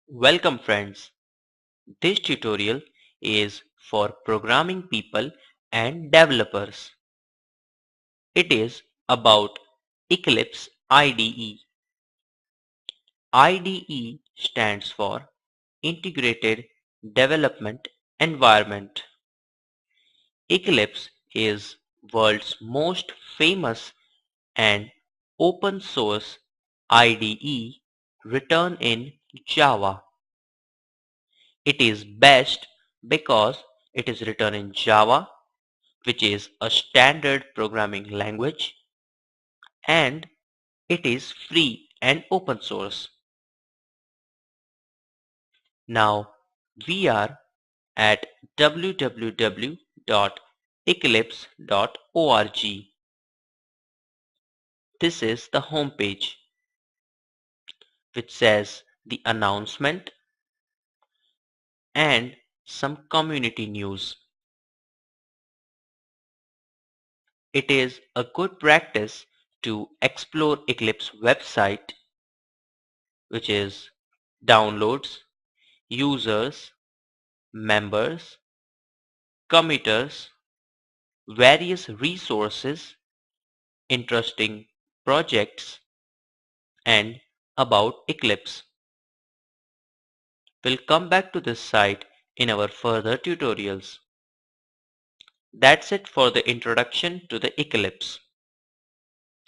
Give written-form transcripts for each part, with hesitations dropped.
Welcome friends. This tutorial is for programming people and developers. It is about Eclipse IDE. IDE stands for Integrated Development Environment. Eclipse is world's most famous and open source IDE written in Java. It is best because it is written in Java, which is a standard programming language, and it is free and open source. Now we are at www.eclipse.org. This is the home page, which says the announcement and some community news. It is a good practice to explore Eclipse website, which is downloads, users, members, committers, various resources, interesting projects, and about Eclipse. We'll come back to this site in our further tutorials. That's it for the introduction to the Eclipse.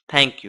Thank you.